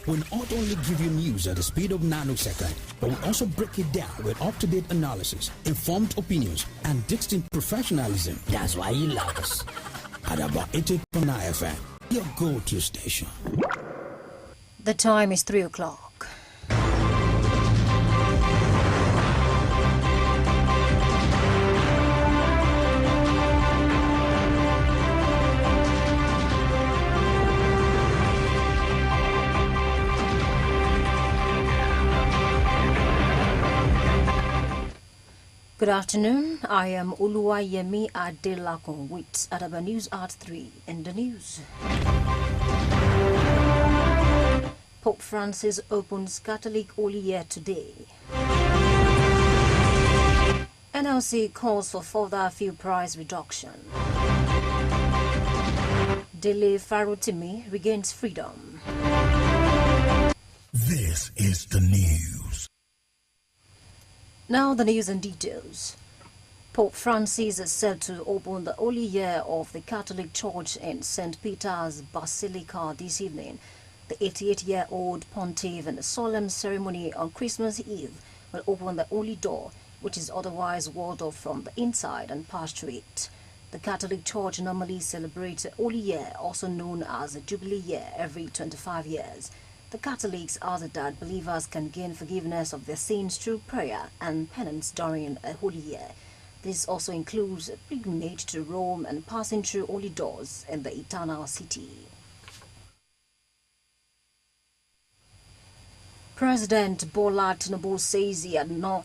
will not only give you news at the speed of nanosecond, but will also break it down with up-to-date analysis, informed opinions, and distinct professionalism. That's why you love us. Adaba 88.9 FM, your go-to station. The time is 3 o'clock. Good afternoon. I am Oluwayemi Adelakun with Adaba News at 3 in the news. Pope Francis opens Catholic Holy Year today. NLC calls for further fuel price reduction. Dele Farotimi regains freedom. This is the news. Now the news and details. Pope Francis is set to open the Holy Year of the Catholic Church in St. Peter's Basilica this evening. The 88-year-old pontiff in a solemn ceremony on Christmas Eve will open the Holy Door, which is otherwise walled off from the inside and pass through it. The Catholic Church normally celebrates the Holy Year, also known as the Jubilee Year, every 25 years. The Catholics ask that believers can gain forgiveness of their sins through prayer and penance during a holy year. This also includes a pilgrimage to Rome and passing through holy doors in the eternal city. President Bola Tinubu says he had no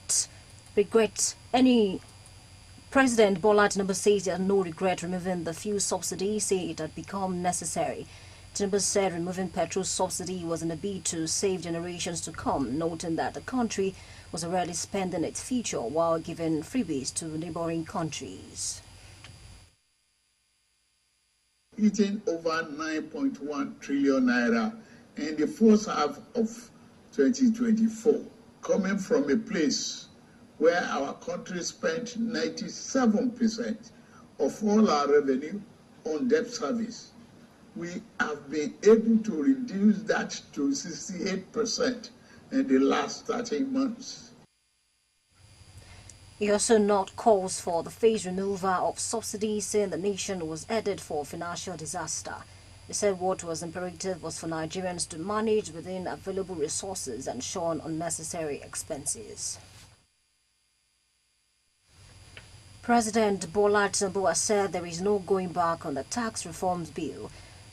regret removing the fuel subsidy, saying it had become necessary. Tinubu said removing petrol subsidy was in a bid to save generations to come, noting that the country was already spending its future while giving freebies to neighboring countries. Eating over 9.1 trillion naira in the first half of 2024, coming from a place where our country spent 97% of all our revenue on debt service. We have been able to reduce that to 68% in the last 13 months. He also noted calls for the phased removal of subsidies, saying the nation was headed for financial disaster. He said what was imperative was for Nigerians to manage within available resources and shun unnecessary expenses. President Bola Tinubu has said there is no going back on the tax reforms bill.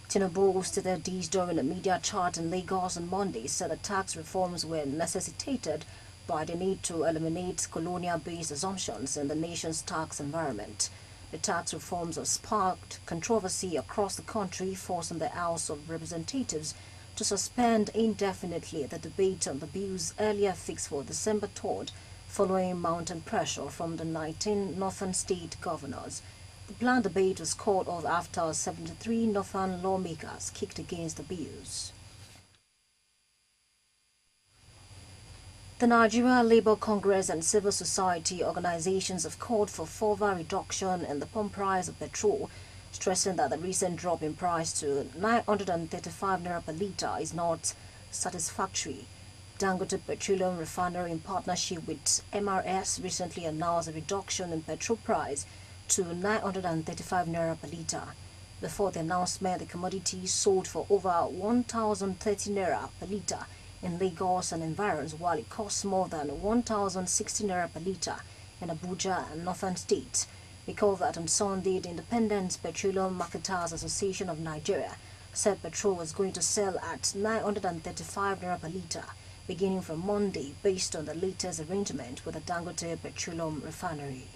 Tinubu stated this during a media chat in Lagos on Monday, said the tax reforms were necessitated by the need to eliminate colonial-based assumptions in the nation's tax environment. The tax reforms have sparked controversy across the country, forcing the House of Representatives to suspend indefinitely the debate on the bills earlier fixed for December 3rd, following mounting pressure from the 19 northern state governors. The planned debate was called off after 73 northern lawmakers kicked against the bills. The Nigeria Labour Congress and civil society organizations have called for further reduction in the pump price of petrol, stressing that the recent drop in price to 935 naira per litre is not satisfactory. Dangote Petroleum Refinery, in partnership with MRS, recently announced a reduction in petrol price to 935 naira per litre. Before the announcement, the commodity sold for over 1,030 naira per litre in Lagos and environs, while it costs more than 1,060 naira per litre in Abuja and northern states. Recall that on Sunday, the Independent Petroleum Marketers Association of Nigeria said petrol was going to sell at 935 naira per litre, beginning from Monday, based on the latest arrangement with the Dangote Petroleum Refinery.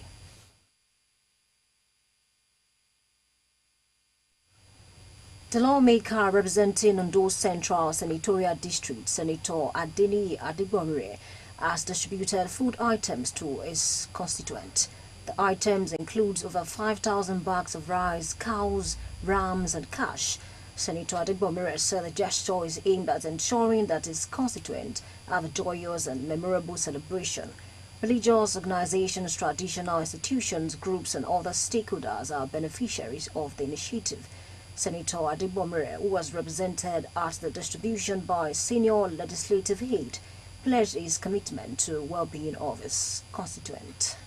The lawmaker representing Ondo Central Senatorial District, Senator Adeni Adigbomire, has distributed food items to his constituent. The items include over 5,000 bags of rice, cows, rams, and cash. Senator Adigbomire said the gesture is aimed at ensuring that his constituents have a joyous and memorable celebration. Religious organizations, traditional institutions, groups, and other stakeholders are beneficiaries of the initiative. Senator Adibomire, who was represented at the distribution by senior legislative aide, pledged his commitment to well-being of his constituent.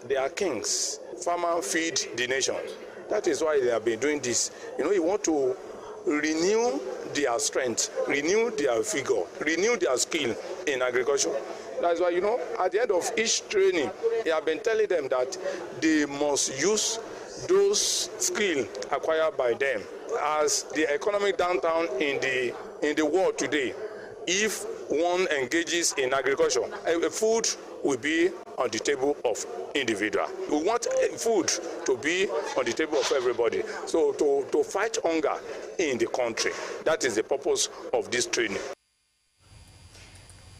They are kings. Farmers feed the nation. That is why they have been doing this. You want to renew their strength, renew their vigor, renew their skill in agriculture. That's why, at the end of each training, they have been telling them that they must use those skills acquired by them. As the economic downtown in the world today, if one engages in agriculture, food will be on the table of individual. We want food to be on the table of everybody. So to fight hunger in the country, that is the purpose of this training.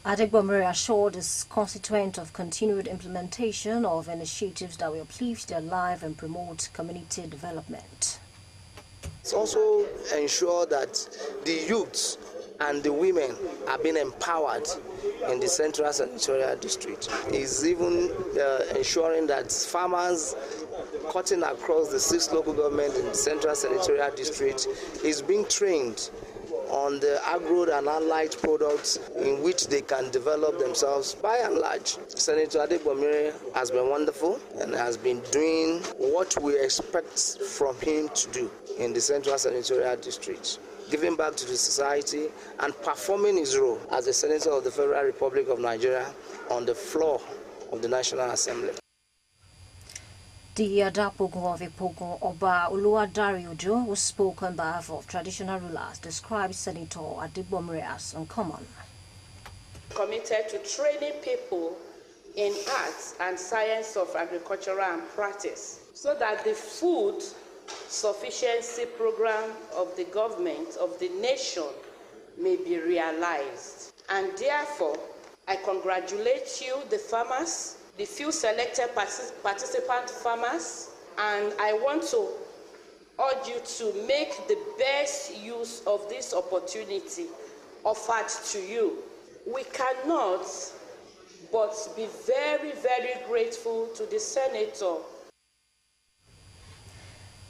Adibomire assured his constituent of continued implementation of initiatives that will uplift their life and promote community development. It's also ensure that the youths and the women are being empowered in the Central Senatorial District. It's even ensuring that farmers cutting across the 6 local governments in the Central Senatorial District is being trained on the agro and allied products in which they can develop themselves. By and large, Senator Adibomire has been wonderful and has been doing what we expect from him to do in the Central Senatorial District, giving back to the society and performing his role as a Senator of the Federal Republic of Nigeria on the floor of the National Assembly. The Adapogun of Ipogun, Oba Oluwadari Ojo, who spoke on behalf of traditional rulers, described Senator Adibomire as uncommon. Committed to training people in arts and science of agriculture and practice so that the food sufficiency program of the government, of the nation, may be realized. And therefore, I congratulate you, the farmers, the few selected participant farmers, and I want to urge you to make the best use of this opportunity offered to you. We cannot but be very, very grateful to the Senator.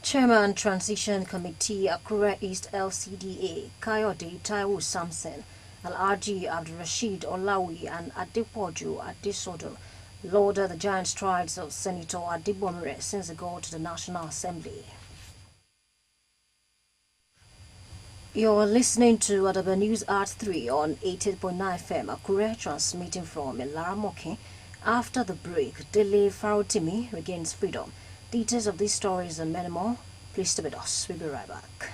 Chairman Transition Committee, Akure East LCDA, Kayode Taiwo Samson, Alhaji Abdulrasheed Olawi and Adepoju Adesodo lauded the giant strides of Senator Adibomire since he got to the National Assembly. You're listening to Adaba News at 3 on 88.9 FM, Akure, transmitting from Ilaramoke. After the break, Dele Farotimi regains freedom. Details of these stories and many more, please stay with us. We'll be right back.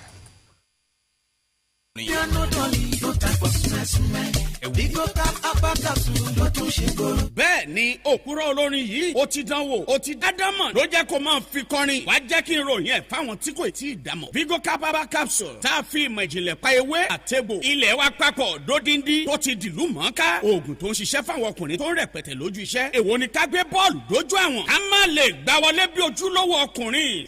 bẹ́ẹ̀ ni òkúrọ̀ olórin yìí ó ti dánwò ó ti dádámọ̀ ló jẹ́ kó máa fi kọrin wá jẹ́ kí n ròyìn ẹ̀ fáwọn tí kò tí ì dámọ̀. Vigo Capaba capsule tá a fi ìmọ̀ ìjìnlẹ̀ pa ewé àtẹ̀bò ilẹ̀ wa papọ̀ dódindi tó ti dìlú mọ́ká oògùn tó ń ṣiṣẹ́ fáwọn ọkùnrin tó ń rẹpẹtẹ lójú iṣẹ́ èwo ni ká gbé bọ́ọ̀lù dójú àwọn a má lè gbá wọlé bí ojúlówó ọkùnrin.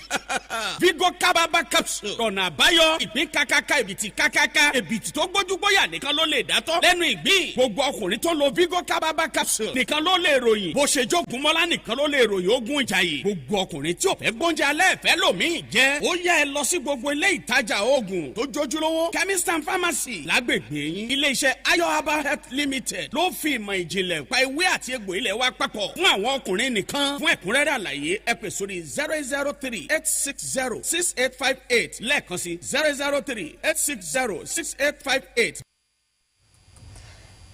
Vigo Capaba capsule ọ̀nà àbáyọ ìpín kákáká ìbìtì kákáká ìbìtì tó gbójúgbóyà nìkan ló lè dátọ́ lẹ́nu ìgbín gbogbo ọkùnrin tó lo Vigo Capaba capsule nìkan ló lè ròyìn bó ṣe jogun mọ́lá nìkan ló lè ròyìn ogun ìjàyè gbogbo ọkùnrin tí ò fẹ́ gbóúnjẹ alẹ́ ìfẹ́ lòmíì jẹ́ ó yá ẹ lọ sí gbogbo ilé ìtajà oògùn tó jójúlówó chemist and pharmacy lágbègbè yín ilé-iṣẹ́ Ayoaba Health Limited ló fi ìmọ̀ ìjìnlẹ̀ pa ewé àti egbò ilẹ̀ wa papọ̀ fún àwọn ọkùnrin nìkan fún ẹ̀kúnrẹ́rẹ́ àlàyé ẹ pè sórí 003-860-6858 lẹ́ẹ̀kan sí 003-860-6858.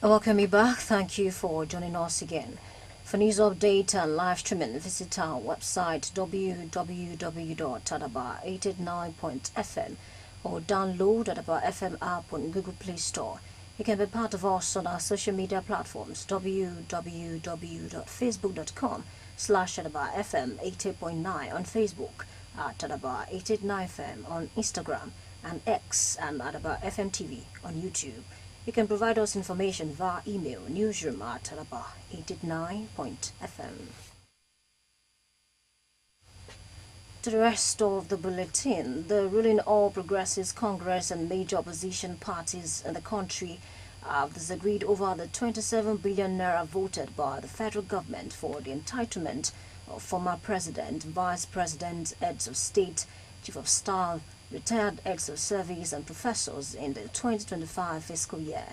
Welcome you back. Thank you for joining us again. For news update and live streaming, visit our website www.adaba889.fm or download Adaba FM app on Google Play Store. You can be part of us on our social media platforms www.facebook.com/adabafm88.9 on Facebook, at Adaba889FM on Instagram and X, and Adaba FM TV on YouTube. You can provide us information via email newsroom@adaba889.fm. To the rest of the bulletin, the ruling All Progressives Congress and major opposition parties in the country have disagreed over the 27 billion naira voted by the federal government for the entitlement of former president, vice president, heads of state, chief of staff, retired heads of service and professors in the 2025 fiscal year.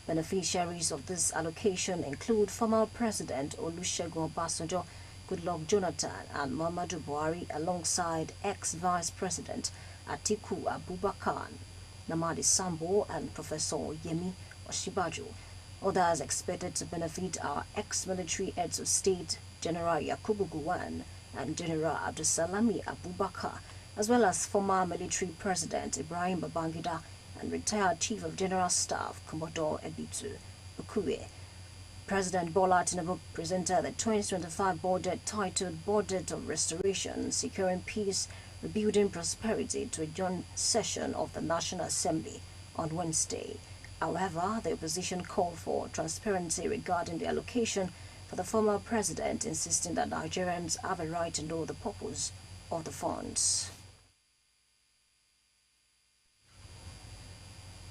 Beneficiaries of this allocation include former President Olusegun Obasanjo, Goodluck Jonathan and Muhammadu Buhari, alongside ex-Vice President Atiku Abubakar, Namadi Sambo and Professor Yemi Osinbajo. Others expected to benefit are ex-military heads of state, General Yakubu Gowon and General Abdusalami Abubakar, as well as former military President Ibrahim Babangida and retired Chief of General Staff Commodore Ebitu Ukwe. President Bola Tinubu presented the 2025 budget titled Budget of Restoration, Securing Peace, Rebuilding Prosperity to a joint session of the National Assembly on Wednesday. However, the opposition called for transparency regarding the allocation for the former president, insisting that Nigerians have a right to know the purpose of the funds.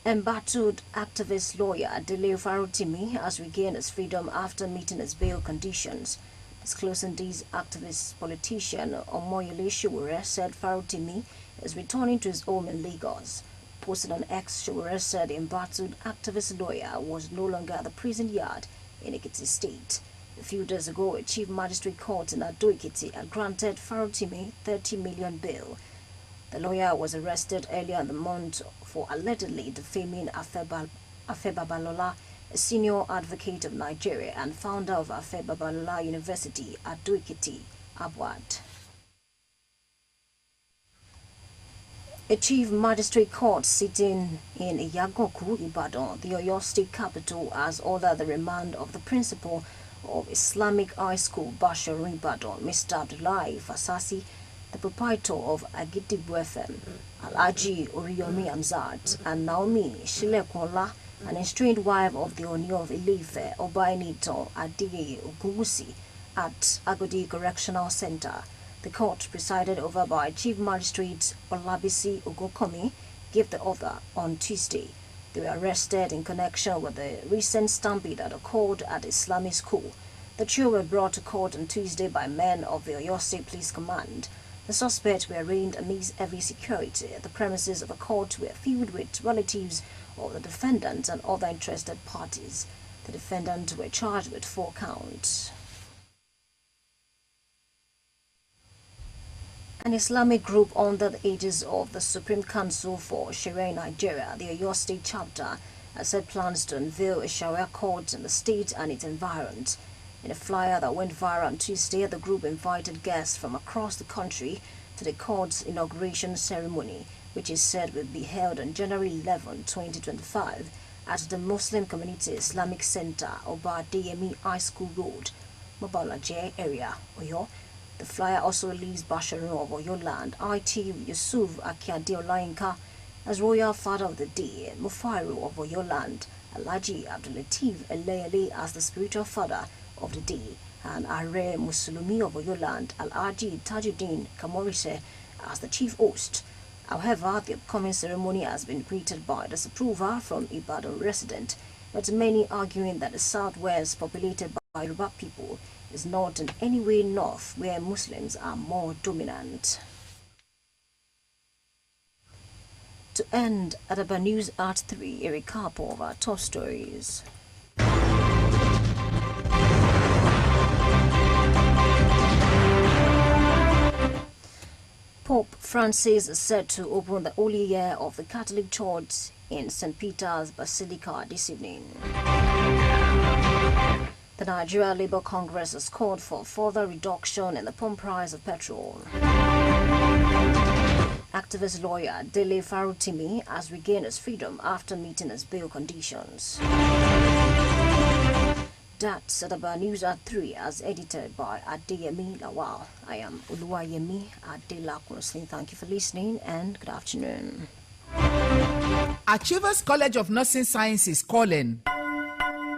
Embattled activist lawyer Dele Farotimi has regained his freedom after meeting his bail conditions. Disclosing these, activist politician Omoyele Sowore said Farotimi is returning to his home in Lagos. Posted on X, Sowore said the embattled activist lawyer was no longer at the prison yard in Ekiti State. A few days ago, a chief magistrate court in Ado-Ekiti had granted Farotimi 30 million bail. The lawyer was arrested earlier in the month for allegedly defaming Afe Babalola, a senior advocate of Nigeria and founder of Afe Babalola University at Ado-Ekiti, Abuad. A chief magistrate court sitting in Iyagoku, Ibadan, the Oyo State capital, has ordered the remand of the principal of Islamic High School, Basharun, Ibadan, Mr. Abdullahi Fasasi, the proprietor of Akojopo FM, Alhaji Oriyomi Hamzat, and Naomi Shilekola, an estranged wife of the Oni of Ile-Ife, Obaenito Adeye Ogunwusi, at Agodi Correctional Center. The court, presided over by Chief Magistrate Olabisi Ogunkomi, gave the order on Tuesday. They were arrested in connection with the recent stampede that occurred at the Islamic school. The trio were brought to court on Tuesday by men of the Oyo State Police Command. The suspects were arraigned amidst heavy security. The premises of the court were filled with relatives of the defendant and other interested parties. The defendants were charged with 4 counts. An Islamic group under the aegis of the Supreme Council for Sharia in Nigeria, the Oyo State chapter, has said plans to unveil a Sharia court in the state and its environs. In a flyer that went viral on Tuesday, the group invited guests from across the country to the court's inauguration ceremony, which is said will be held on January 11, 2025, at the Muslim Community Islamic Center, Oba Adeyemi High School Road, Mobalaje area, Oyo. The flyer also released Basharun of Oyo Land, IT Yusuf Akiade Olayinka, as Royal Father of the Day, Mufairu of Oyo Land, Alhaji Abdulateef Eleyele as the spiritual father of the day, and Are Musulumi of Oyo Land, Alhaji Tajuddin Kamorise as the chief host. However, the upcoming ceremony has been greeted by disapproval from Ibadan residents, with many arguing that the southwest, populated by Yoruba people, is not in any way north, where Muslims are more dominant. To end Adaba News at 3, a recap of our top stories. Pope Francis is set to open the Holy Year of the Catholic Church in St. Peter's Basilica this evening. The Nigeria Labour Congress has called for further reduction in the pump price of petrol. Activist lawyer Dele Farotimi has regained his freedom after meeting his bail conditions. That's Adaba News at 3, as edited by Adeyemi Lawal. I am Oluwayemi Adelakunsin. Thank you for listening and good afternoon. Achievers College of Nursing Sciences calling.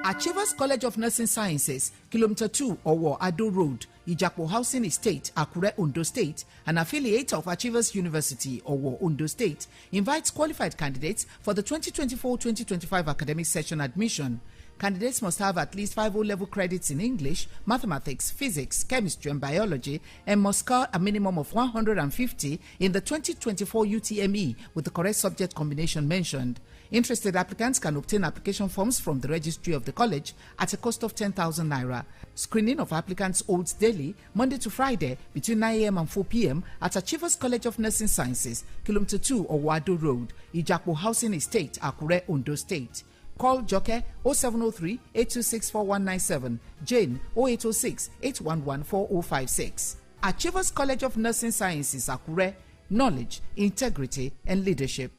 Achievers College of Nursing Sciences, Kilometer 2, Owo Ado Road, Ijapo Housing Estate, Akure, Ondo State, an affiliate of Achievers University, Owo, Ondo State, invites qualified candidates for the 2024-2025 academic session admission. Candidates must have at least 5 O-level credits in English, mathematics, physics, chemistry, and biology, and must score a minimum of 150 in the 2024 UTME with the correct subject combination mentioned. Interested applicants can obtain application forms from the registry of the college at a cost of 10,000 naira. Screening of applicants holds daily, Monday to Friday, between 9 a.m. and 4 p.m. at Achievers College of Nursing Sciences, Kilometer 2, Owado Road, Ijapo Housing Estate, Akure, Ondo State. Call Joke 0703 826 4197, Jane 0806 811 4056. Achievers College of Nursing Sciences, Akure, knowledge, integrity, and leadership.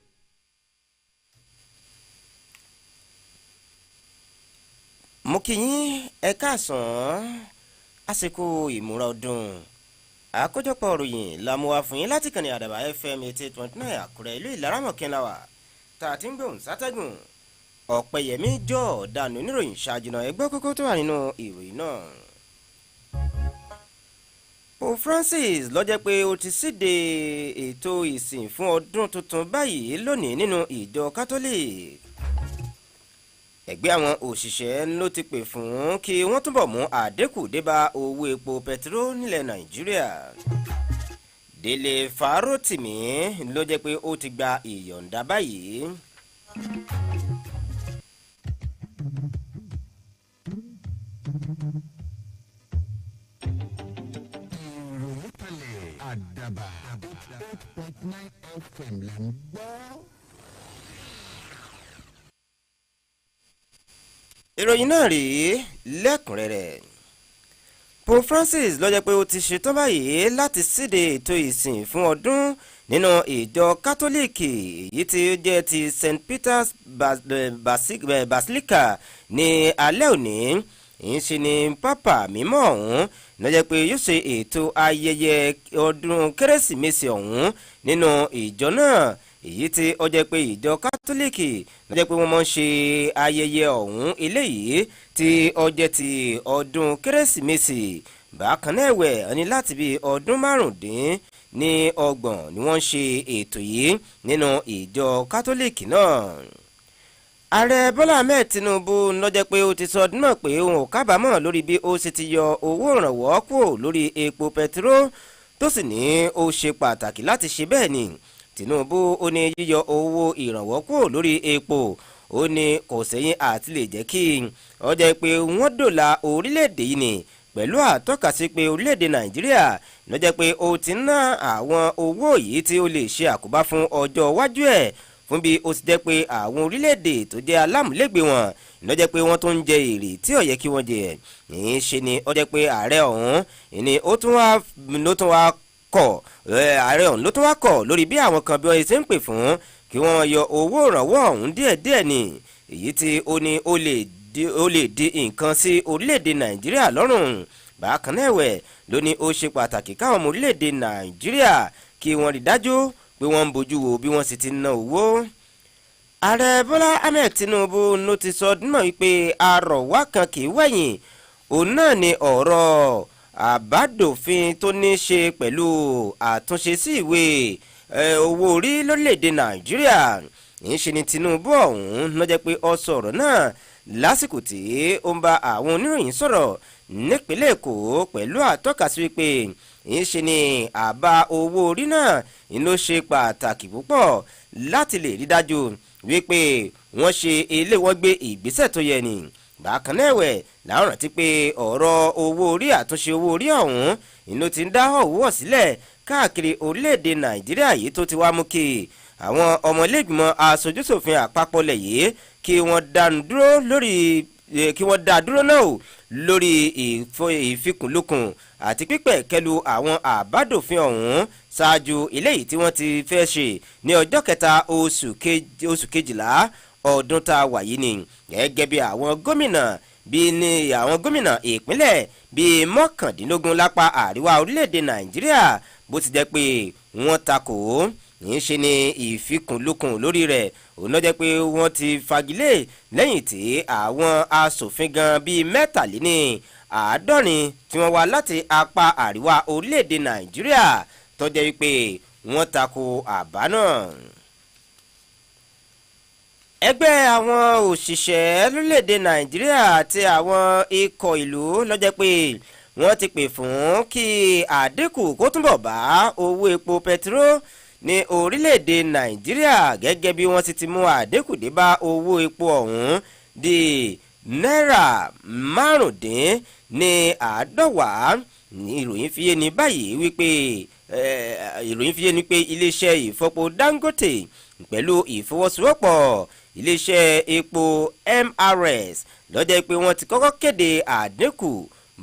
Mo kí yín ẹ káàsán àsìkò ìmúra ọdún àkójọpọ̀ ìròyìn la mú wá fún yín láti kànnì Adaba FM 88.9 Àkúrẹ́ ìlú Ìlaramọ̀kínláwà tá a ti ń gbóhùn sátẹ́gùn Ọ̀pẹ̀yẹmí jọ dànù níròyìn ṣáájú náà ẹgbẹ́ kókó tó wà nínú ìròyìn náà. Pope Francis ló jẹ́ pé ó ti síde ètò ìsìn fún ọdún tuntun báyìí lónìí nínú ìjọ Catholic. Ẹgbẹ́ àwọn òṣìṣẹ́ ló ti pè fún kí wọ́n túbọ̀ mú àdínkù débá owó epo pẹtiró nílẹ̀ Nàìjíríà. Délé Fárótìmí ló jẹ́ pé ó ti gba ìyọ̀ǹda báyìí. Adaba 8.9 FM là ń gbọ́. Ìròyìn náà rèé lẹ́kùnrẹ́rẹ́. Pope Francis ló jẹ́ pé ó ti ṣetán báyìí láti síde ètò ìsìn fún ọdún nínú ìjọ Kátólíìkì èyí tí ó jẹ́ ti St. Peter's Basilica ní alẹ́ òní. Ìṣe ni Pápá mímọ́ ọ̀hún ló jẹ́ pé yóò ṣe ètò ayẹyẹ ọdún Kérésìmesì ọ̀hún nínú ìjọ náà èyí tí ó jẹ́ pé ìjọ Kátólíìkì ló jẹ́ pé wọ́n máa ń ṣe ayẹyẹ ọ̀hún eléyìí tí ó jẹ́ ti ọdún Kérésìmesì. Bákan náà ẹ̀wẹ̀ ní láti bí ọdún 25 ni wọ́n ń ṣe ètò yìí nínú ìjọ Kátólíìkì náà. Ààrẹ Bọ́lá Ahmed Tinubu ló jẹ́ pé ó ti sọ ọdún náà pé òun ò kábàámọ̀ lórí bí ó ṣe ti yọ owó ìrànwọ́ kúrò lórí epo pẹtiró tó sì ní ó ṣe pàtàkì láti ṣe bẹ́ẹ̀ ni. Tinubu ó ní yíyọ owó ìrànwọ́ kúrò lórí epo ó ní kò sẹ́yìn àti lè jẹ́ kí ó jẹ́ pé wọ́n dòla orílẹ̀-èdè yìí ni pẹ̀lú àtọ́ka sí pé orílẹ̀-èdè Nàìjíríà ló jẹ́ pé ó ti ná àwọn owó yìí tí ó lè ṣe àkóbá fún ọjọ́ iwájú ẹ̀ fún bí ó ti jẹ́ pé àwọn orílẹ̀-èdè tó jẹ́ alámúlégbè wọn ló jẹ́ pé wọ́n tó ń jẹ èrè tí ó yẹ kí wọ́n jẹ. ní ṣe ni ó jẹ́ pé ààrẹ ọ̀hún ni ó tún wá kọ̀ lórí bí àwọn kan bí wọ́n ṣe ń pè fún kí wọ́n yọ owó ìrànwọ́ ọ̀hún díẹ̀díẹ̀ ni èyí tí ó ní ó lè di nǹkan sí orílẹ̀-èdè Nàìjíríà lọ́rùn. Bákan náà ẹ̀wẹ̀ ló ní ó ṣe pàtàkì káwọn ọmọ orílẹ̀-èdè Nàìjíríà kí wọ́n rí dájú pé wọ́n ń bójú wo bí wọ́n sì ti ná owó. Ààrẹ Bọ́lá Ahmed Tinubu ló ti sọ náà wípé àrọ̀wá kan kì í wẹ̀yìn òun náà ni ọ̀rọ̀ àbádòfin tó ní ṣe pẹ̀lú àtúnṣe sí ìwé owó orí lórílẹ̀‐èdè Nàìjíríà. ìṣe ni Tinubu ọ̀hún ló jẹ́ pé ó sọ̀rọ̀ náà lásìkò tí ó ń bá àwọn oníròyìn sọ̀rọ̀ nípínlẹ̀ Èkó pẹ̀lú àtọ́ka sí wípé ìṣe ni àbá owó orí náà ló ṣe pàtàkì púpọ̀ láti lè rí dájú wípé wọ́n gbé ìgbésẹ̀ tó yẹ ni. Bákan náà ẹ̀wẹ̀ láwọn rántí pé ọ̀rọ̀ owó orí àtúnṣe owó orí ọ̀hún ló ti ń dá ọ̀wọ́ sílẹ̀ káàkiri orílẹ̀-èdè Nàìjíríà yìí tó ti wá mú kí àwọn ọmọlẹ́gbìmọ̀ aṣojúṣòfin àpapọ̀ lẹ̀ yìí kí wọ́n dá dúró náà lórí ìfikùnlukùn àti pípẹ̀ kẹlu àwọn àbádòfin ọ̀hún ṣáájú eléyìí tí wọ́n ti fẹ́ ṣe ní ọjọ́ 3 oṣù kejìlá ọdún tá a wà yìí ni. Gẹ́gẹ́ bí àwọn gómìnà ìpínlẹ̀ bíi 19 lápá àríwá orílẹ̀-èdè Nàìjíríà bó ti jẹ́ pé wọ́n takò ń ṣe ni ìfikùnlukùn lórí rẹ̀ òun ló jẹ́ pé wọ́n ti fagilé lẹ́yìn tí àwọn asòfin gan bíi mẹ́tàléní àádọ́rin tí wọ́n wá láti apá àríwá orílẹ̀-èdè nàìjíríà tó jẹ́ wípé wọ́n tako àbá náà. ẹgbẹ́ àwọn òṣìṣẹ́ lórílẹ̀‐èdè nàìjíríà àti àwọn ikọ̀ ìlú ló jẹ́ pé wọ́n ti pè fún kí àdínkù kó túnbọ̀ bá owó epo pẹtiró ní orílẹ̀‐èdè nàìjíríà gẹ́gẹ́ bí wọ́n ti mú àdínkù dé bá owó epo ọ̀hún di náírà márùndínláàádọ́wàá. ìròyìn fi yé ni báyìí wípé iléeṣẹ́ ìfọpo dangote pẹ̀lú ìfọwọ́sowọ́pọ̀ iléeṣẹ́ epo mrs lọ́jọ́ pé wọ́n ti kọ́kọ́ kéde àdínkù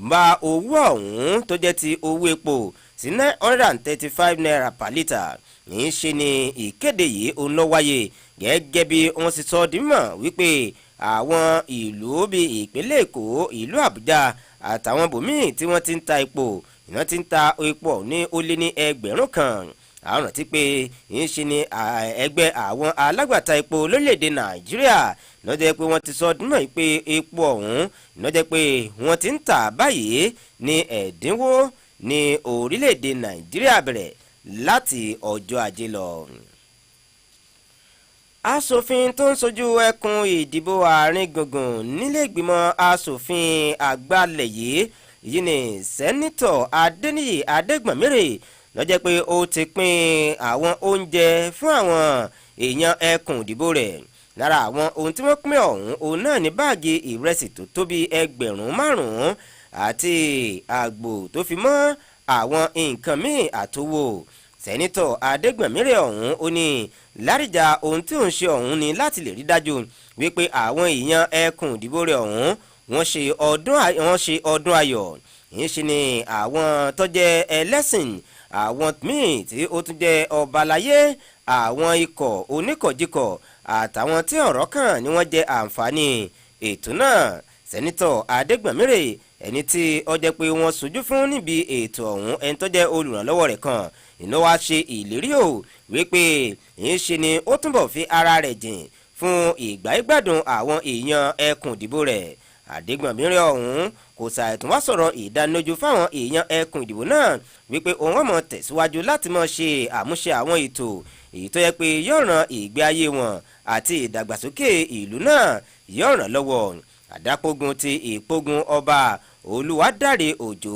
bá owó ọ̀hún tó jẹ́ ti owó epo sí 935 naira per litre. ní í ṣe ni ìkéde yìí òun ló wáyé gẹ́gẹ́ bí wọ́n ti sọ di mímọ̀ wípé àwọn ìlú bíi ìpínlẹ̀ èkó ìlú àbújá àtàwọn bòmíì tí wọ́n ti ń ta epo iná ti ń ta epo ní ó lé ní ẹgbẹ̀rún kan. àwọn rántí pé ń ṣe ni ẹgbẹ́ àwọn alágbàtà epo lórílẹ̀‐èdè nàìjíríà lọ́jọ́ pé wọ́n ti sọ dúnmọ̀ pé epo ọ̀hún lọ́jọ́ pé wọ́n ti ń tà báyìí ní ẹ̀dínwó ní orílẹ̀‐èdè nàìjíríà bẹ̀rẹ̀ láti ọjọ́ ajé lọ. asòfin tó ń sojú ẹkùn ìdìbò àárín gbùngbùn nílé ìgbìmọ̀ asòfin àgbàlẹ̀ yìí ni sẹ́nitọ̀ adéníyì adégbọ̀nmírè lọ́jọ́ pé ó ti pín àwọn oúnjẹ fún àwọn èèyàn ẹkùn ìdìbò rẹ̀. lára àwọn ohun tí wọ́n pín ọ̀hún òun náà ní báàgì ìrẹsì tó tó bí 5,000 àti àgbò tó fi mọ́ àwọn nǹkan míì àtowó. sẹ́nitọ̀ adégbọ̀nmírè ọ̀hún ó ní lárìjà ohun tí òun ṣe ọ̀hún ni láti lè rí dájú wípé àwọn èèyàn ẹkùn ìdìbò rẹ̀ ọ̀hún wọ́n ṣe ọdún ayọ̀. yìí ṣe ni àwọn tó jẹ́ ẹlẹ́sìn àwọn míì tí ó tún jẹ́ ọba aláyé àwọn ikọ̀ oníkọ̀jíkọ̀ àtàwọn tí ọ̀rọ̀ kàn ni wọ́n jẹ àǹfààní ètò náà. sẹ́nitọ̀ adégbọ̀nmírè ẹni tí ó jẹ́ pé wọ́n sojú fún níbi ètò ọ̀hún ẹni tó jẹ́ olùrànlọ́wọ́ rẹ̀ kan iná wá ṣe ìlérí o wípé yìí ṣe ni ó túnbọ̀ fi ara rẹ̀ jìn fún ìgbáyégbádùn àwọn èèyàn ẹkùn ìdìbò rẹ̀. àdégbọ̀nmírè ọ̀hún kò ṣàìtún wá sọ̀rọ̀ ìdánilójú fáwọn èèyàn ẹkùn ìdìbò náà wípé òun ọmọ tẹ̀síwájú láti máa ṣe àmúṣe àwọn ètò èyí tó yẹ pé yóò ran ìgbé ayé wọn àti ìdàgbàsókè ìlú náà yóò ràn lọ́wọ́. àdápógun ti ìpógun ọba olúwadáre òjò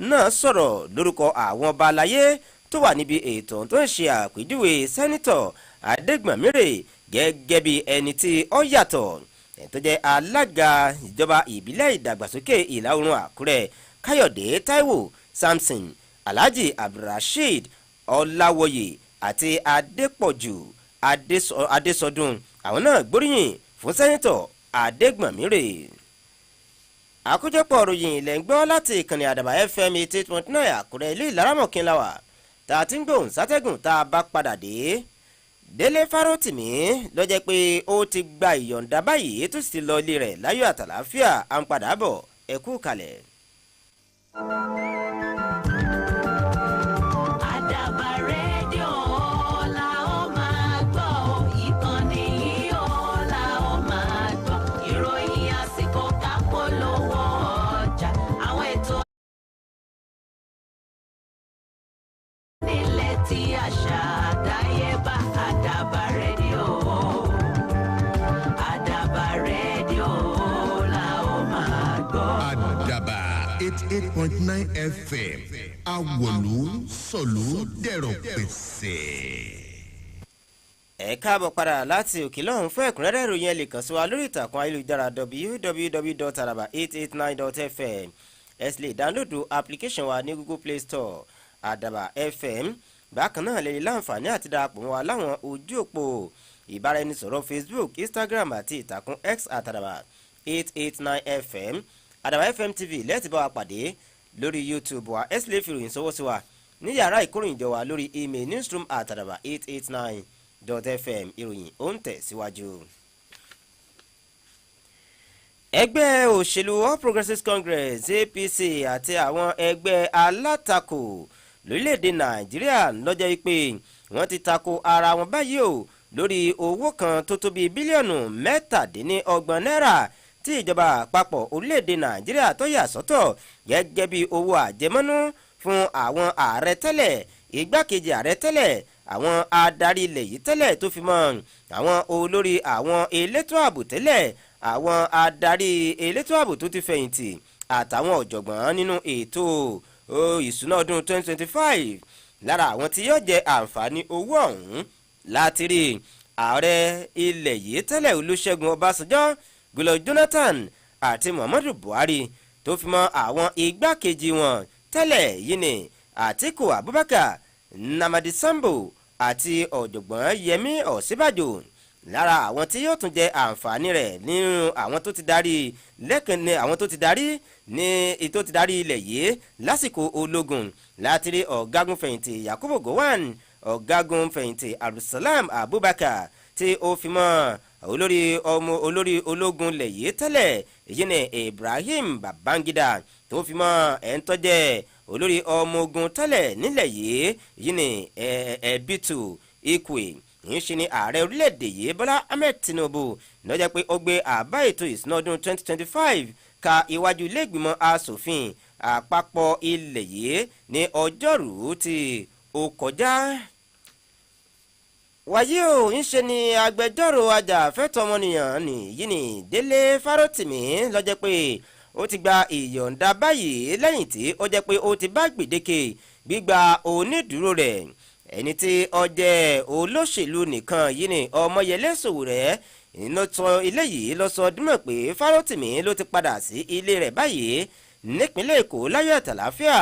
náà sọ̀rọ̀ lórúkọ àwọn ọba aláyé tó wà níbi ètò tó ń ṣe àpèjúwe sẹ́nitọ̀ adégbọ̀nmírè gẹ́gẹ́ bí ẹni tí ó yàtọ̀. tó jẹ́ alága ìjọba ìbílẹ̀ ìdàgbàsókè ìlà oòrùn àkúrẹ́ káyọ̀dé táíwò samson alhaji abdulrasheed ọláwọyè àti adépọ̀jù adésọdún àwọn náà gbóríyìn fún sẹ́nitọ̀ adégbọ̀nmírè. àkójọpọ̀ ròyìn ilẹ̀ ń gbọ́ láti ìkànnì àdàbà fm 88.9 àkúrẹ́ ilé ìlaramọ̀kínláwà tá a ti ń gbóhùn sátẹ́gùn tá a bá padà dé. délé fárótìmí ló jẹ́ pé ó ti gba ìyọ̀ǹda báyìí tó sì ti lọ ilé rẹ̀ láyọ̀ àtàlàáfíà à ń padà bọ̀ ẹ kú kalẹ̀. Adaba rédíò la ó máa gbọ́, ìkànnì yìí ó la ó máa gbọ́, ìròyìn àsìkò ká polówó ọjà, àwọn ètò nílẹ̀ tí àṣà àdáyébá. Adaba rédíò la ó máa gbọ́. Adaba 88.9 FM awolu sọ̀lú dẹ̀rọ̀ pẹ̀sẹ̀. ẹ káàbọ̀ padà láti òkè lọ́hún fún ẹ̀kúnrẹ́rẹ́ ìròyìn ẹ lè kàn sí wa lórí ìtàkùn ayélujára www.adaba889.fm ẹ sì lè dáńlódù application wa ní Google Play Store Adaba FM. bákan náà lè láǹfààní àti darapọ̀ mọ́ wa láwọn ojú òpó ìbáraẹnisọ̀rọ̀ Facebook, Instagram àti ìtàkùn X @adaba889fm Adaba FM TV lẹ́ẹ̀tì bá wa pàdé lórí YouTube wa ẹ sì lè fi ìròyìn sọwọ́ sí wa ní yàrá ìkóròyìnjọ wa lórí email newsroom@adaba889.fm ìròyìn ó ń tẹ̀síwájú. ẹgbẹ́ òṣèlú All Progressives Congress APC àti àwọn ẹgbẹ́ alátakò lórílẹ̀‐èdè nàìjíríà lọ́jọ́ wípé wọ́n ti tako ara wọn báyìí o lórí owó kan tó tó bíi bílíọ̀nù 27 náírà tí ìjọba àpapọ̀ orílẹ̀-èdè nàìjíríà tó yà sọ́tọ̀ gẹ́gẹ́ bí owó àjẹmọ́nú fún àwọn ààrẹ tẹ́lẹ̀ igbákejì ààrẹ tẹ́lẹ̀ àwọn adarí ilẹ̀ yìí tẹ́lẹ̀ tó fi mọ́ àwọn olórí àwọn elétò ààbò tẹ́lẹ̀ àwọn adarí elétò ààbò tó ti fẹ̀yìntì àtàwọn ọ̀jọ̀gbọ́n nínú ètò ìsúná ọdún 2025 lára àwọn tí yóò jẹ àǹfààní owó ọ̀hún láti rí ààrẹ ilẹ̀ yìí tẹ́lẹ̀ olúṣẹ́gun ọbásanjọ́ goodluck jonathan àti muhammadu buhari tó fi mọ́ àwọn igbákejì wọn tẹ́lẹ̀ yìí ni àtíkù abubakar namadi sambo àti ọ̀jọ̀gbọ́n yẹmí ọ̀sínbàjò lára àwọn tí yóò tún jẹ àǹfààní rẹ̀ nínú àwọn tó ti darí lẹ́kànnì àwọn tó ti darí ní ètò ti darí ilẹ̀ yìí lásìkò ológun láti rí ọ̀gágun fẹ̀yìntì yakubu gowon ọ̀gágun fẹ̀yìntì abdulsalam abubakar tí ó fi mọ́ olórí ológun lẹ̀ yìí tẹ́lẹ̀ èyí ni ibrahim babangida tó fi mọ́ ẹ̀ńtọ́jẹ́ olórí ọmọ ogun tẹ́lẹ̀ nílẹ̀ yìí èyí ni ẹ̀bìtù ikwe ń ṣe ni ààrẹ orílẹ̀-èdè yìí bọ́lá ahmed tinubu lọ́jọ́ pé ó gbé àbá ètò ìsúná ọdún 2025 ka iwájú ilé-ìgbìmọ̀ asòfin àpapọ̀ ilẹ̀ yìí ní ọjọ́rùú tí ó kọjá. wàyí o ń ṣe ni agbẹjọ́rò ajàfẹ́tọ̀ọ́ ọmọnìyàn nìyí ni délé fárótìmí lọ́jọ́ pé ó ti gba ìyọ̀ǹda báyìí lẹ́yìn tí ó jẹ́ pé ó ti bá gbèdéke gbígba onídùúró rẹ̀ ẹni tí ó jẹ́ olóṣèlú nìkan yìí ni ọmọyẹlé sòwòrẹ́ ìnàtọ̀ ilé yìí lọ sọ dímọ̀ pé fárótìmí ló ti padà sí ilé rẹ̀ báyìí nípínlẹ̀ èkó láyọ̀ àtàláfíà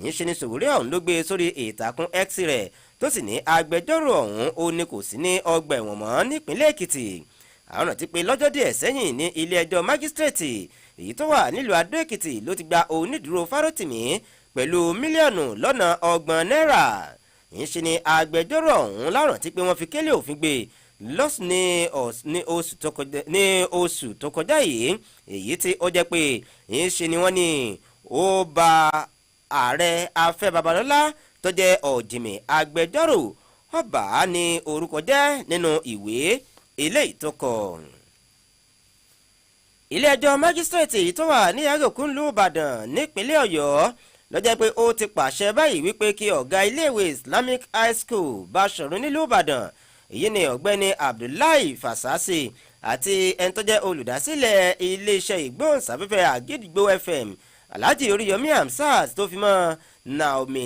ìṣe ni sòwòrẹ́ ọ̀hún ló gbé sórí ìtàkùn x rẹ̀ tó sì ní agbẹjọ́rò ọ̀hún ó ní kò sí ní ọgbà ẹ̀wọ̀n mọ́ nípínlẹ̀ èkìtì àwọn rántí pé lọ́jọ́ díẹ̀ sẹ́yìn ní ilé ẹjọ́ májísírèètì èyí tó wà nílùú adó èkìtì ló ti gba onídùúró fárótìmí pẹ̀lú mílíọ̀nù lọ́nà 30 náírà ìṣe ni agbẹjọ́rò ọ̀hún lárántí pé wọ́n fi kélé òfin gbé lọ́sùn ní oṣù tó kọjá yìí èyí tí ó jẹ́ pé ìṣe ni wọ́n ní ó ba ààrẹ afẹ́ babalọ́lá tó jẹ́ ọ̀jìmì agbẹjọ́rò ọba ní orúkọ jẹ́ nínú ìwé eléyìí tó kọ. ilé-ẹjọ́ májísírèètì tó wà ní àgòkù ńlú ìbàdàn nípínlẹ̀ ọ̀yọ́ lọ́jọ́ pé ó ti pàṣẹ báyìí wípé kí ọ̀gá iléèwé islamic high school báṣọ̀run nílùú ìbàdàn èyí ni ọ̀gbẹ́ni abdullahi fasasi àti ẹni tó jẹ́ olùdásílẹ̀ iléeṣẹ́ ìgbóhùnsáfẹ́fẹ́ àgídìgbò fm alhaji oríyọmí hamsat tó fi mọ́ naomi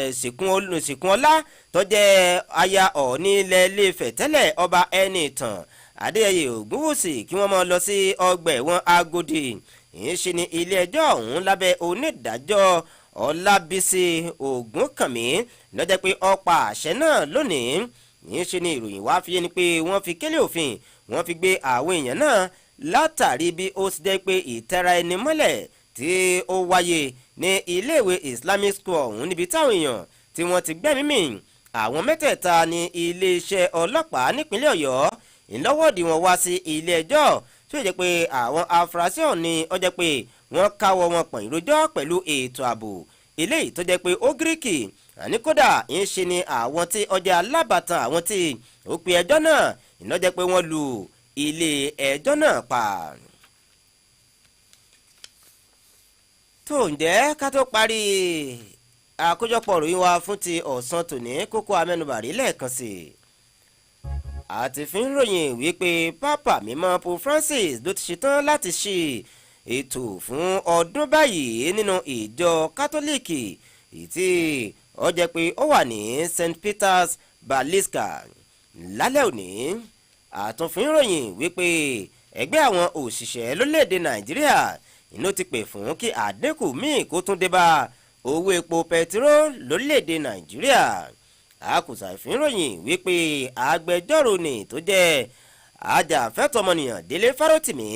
sìkúnọlá tó jẹ́ aya ọ̀ọ́ni ilẹ̀ ilé-ifẹ̀ tẹ́lẹ̀ ọba ẹni ìtàn adéyẹyẹ ògúnwùsì kí wọ́n máa lọ sí ọgbà ẹ̀wọ̀n agodi ìyẹn ṣe ni ilé-ẹjọ́ ọ̀hún lábẹ́ onídàájọ́ ọlábísí ògúnkànmí lọ́jọ́ pé ọ̀pá àṣẹ náà lónìí ìyẹn ṣe ni ìròyìn wá fi yé ni pé wọ́n fi kélé òfin wọ́n fi gbé àwọn èèyàn náà látàrí bí ó ti jẹ́ pé ìtẹra ẹni mọ́lẹ̀ tí ó wáyé ní iléèwé islamic school ọ̀hún níbi táwọn èèyàn tí wọ́n ti gbẹ́mí mì àwọn mẹ́tẹ̀ẹ̀ta ní iléeṣẹ́ ọlọ́pàá nípínlẹ̀ ọ̀yọ́ ìlọ́wọ́dì wọn wá sí ilé ẹjọ́ tó jẹ́ pé àwọn afurasí ọ̀hún ni ó jẹ́ pé wọ́n káwọ́ wọn pọ̀n ìrójọ́ pẹ̀lú ètò ààbò eléyìí tó jẹ́ pé ó gíríkì àní kódà ń ṣe ni àwọn tí ọjà alábàtàn àwọn tí ó pe ẹjọ́ náà iná jẹ́ pé wọ́n lu ilé ẹjọ́ náà pa. tó ń jẹ́ ká tó parí àkójọpọ̀ ròyìn wa fún ti ọ̀sán tòní kókó amẹ́nubàrí lẹ́ẹ̀kan sí i. àti fi ń ròyìn wípé pápá mímọ́ pope francis ló ti ṣetán láti ṣe ètò fún ọdún báyìí nínú ìjọ kátólíìkì tí ó jẹ́ pé ó wà ní st peters basilica lálẹ́ òní. àtúnfin ròyìn wípé ẹgbẹ́ àwọn òṣìṣẹ́ lórílẹ̀‐èdè nàìjíríà inú ti pè fún kí àdínkù míì kó tún dé bá owó epo pẹtiró lórílẹ̀‐èdè nàìjíríà. àkùsà ìfínròyìn wípé agbẹjọ́rò ni tó jẹ́ ajàfẹ́tọ̀ọ́ ọmọnìyàn délé fárótìmí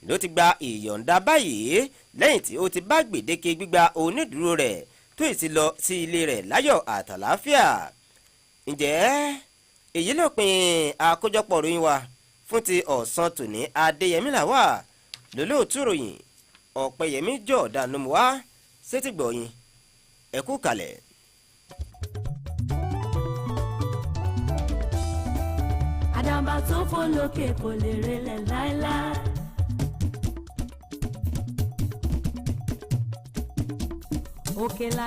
ló ti gba ìyọ̀ǹda báyìí lẹ́yìn tí ó ti bá gbèdéke gbígba onídùúró rẹ̀ tó ì ti lọ sí ilé rẹ̀ láyọ̀ àtàláfíà. ǹjẹ́ èyí ló pin àkójọpọ̀ ròyìn wa fún ti ọ̀sán tòní adéyẹmí làwà lólóòtú ròyìn ọ̀pẹ̀yẹmí jọ̀ọ́dánù wá sétìgbọ̀yìn ẹ̀kú kalẹ̀. àdàbà tó fò lókè kò lè relẹ̀ láéláé. òkè la